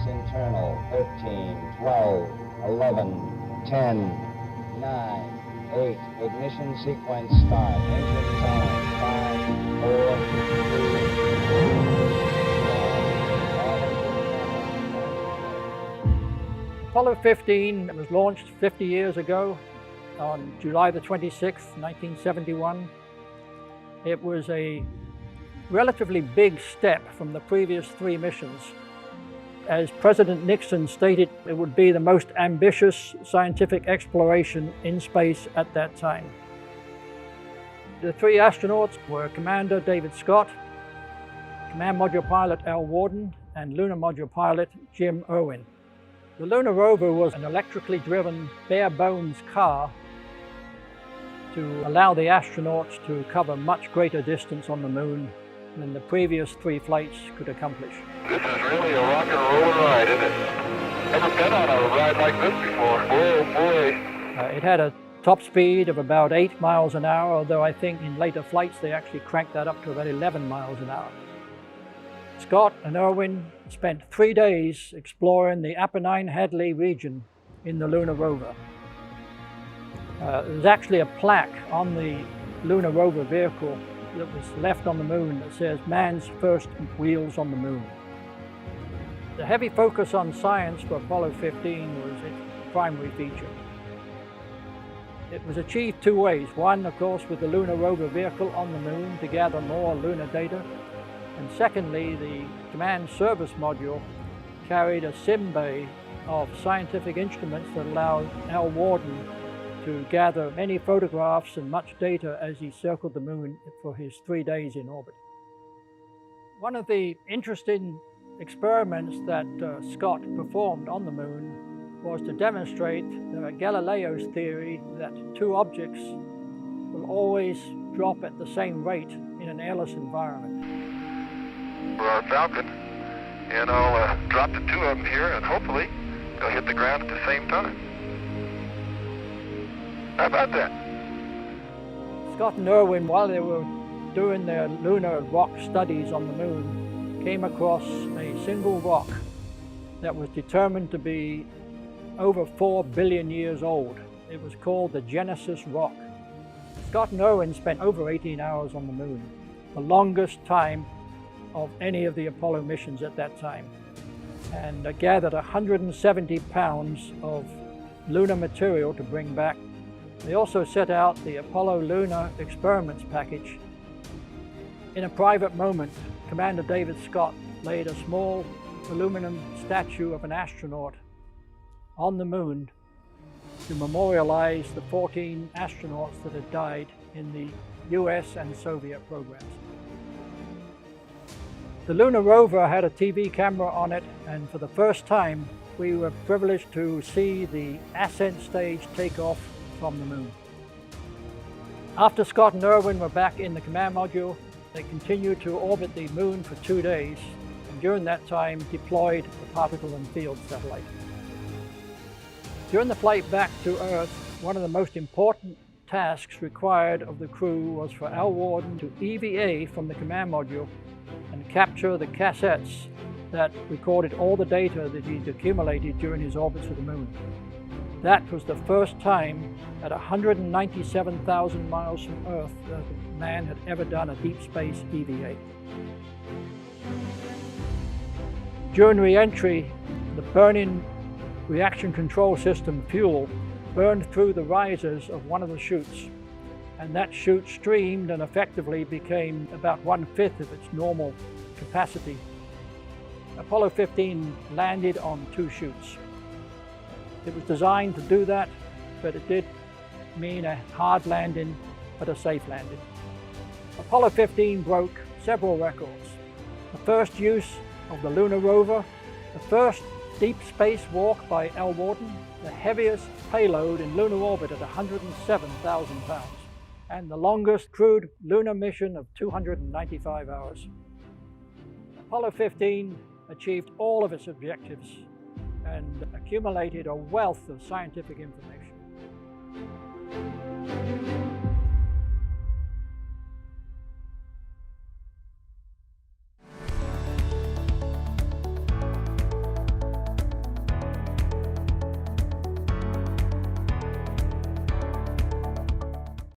internal. 13, 12, 11, 10, 9, 8. Ignition sequence start. Engines on. 5, 4, 3, 2, 1. Apollo 15 was launched 50 years ago on July the 26th, 1971. It was a relatively big step from the previous 3 missions. As President Nixon stated, it would be the most ambitious scientific exploration in space at that time. The 3 astronauts were Commander David Scott, Command Module Pilot Al Worden, and Lunar Module Pilot Jim Irwin. The Lunar Rover was an electrically driven, bare-bones car to allow the astronauts to cover much greater distance on the moon than the previous 3 flights could accomplish. This is really a rock and roll ride, isn't it? Never been on a ride like this before. Oh boy. It had a top speed of about 8 miles an hour, although I think in later flights they actually cranked that up to about 11 miles an hour. Scott and Irwin spent 3 days exploring the Apennine-Hadley region in the Lunar Rover. There's actually a plaque on the Lunar Rover vehicle that was left on the moon that says "Man's first wheels on the moon." The heavy focus on science for Apollo 15 was its primary feature. It was achieved 2 ways. One, of course, with the Lunar Rover vehicle on the moon to gather more lunar data. And secondly, the Command Service Module carried a sim bay of scientific instruments that allowed Al Worden to gather many photographs and much data as he circled the moon for his 3 days in orbit. One of the interesting experiments that Scott performed on the moon was to demonstrate Galileo's theory that 2 objects will always drop at the same rate in an airless environment. For our Falcon, and I'll drop the 2 of them here, and hopefully they'll hit the ground at the same time. How about that? Scott and Irwin, while they were doing their lunar rock studies on the moon, came across a single rock that was determined to be over 4 billion years old. It was called the Genesis Rock. Scott and Irwin spent over 18 hours on the moon, the longest time of any of the Apollo missions at that time, and gathered 170 pounds of lunar material to bring back. They also set out the Apollo Lunar Experiments package. In a private moment, Commander David Scott laid a small aluminum statue of an astronaut on the moon to memorialize the 14 astronauts that had died in the US and Soviet programs. The Lunar Rover had a TV camera on it, and for the first time we were privileged to see the ascent stage take off from the moon. After Scott and Irwin were back in the command module, they continued to orbit the moon for 2 days, and during that time deployed the particle and field satellite. During the flight back to Earth, one of the most important tasks required of the crew was for Al Worden to EVA from the command module and capture the cassettes that recorded all the data that he'd accumulated during his orbits of the moon. That was the first time at 197,000 miles from Earth that man had ever done a deep space EVA. During re-entry, the burning reaction control system fuel burned through the risers of one of the chutes, and that chute streamed and effectively became about 1/5 of its normal capacity. Apollo 15 landed on 2 chutes. It was designed to do that, but it did mean a hard landing, but a safe landing. Apollo 15 broke several records. The first use of the Lunar Rover, the first deep space walk by Al Worden, the heaviest payload in lunar orbit at 107,000 pounds, and the longest crewed lunar mission of 295 hours. Apollo 15 achieved all of its objectives and accumulated a wealth of scientific information.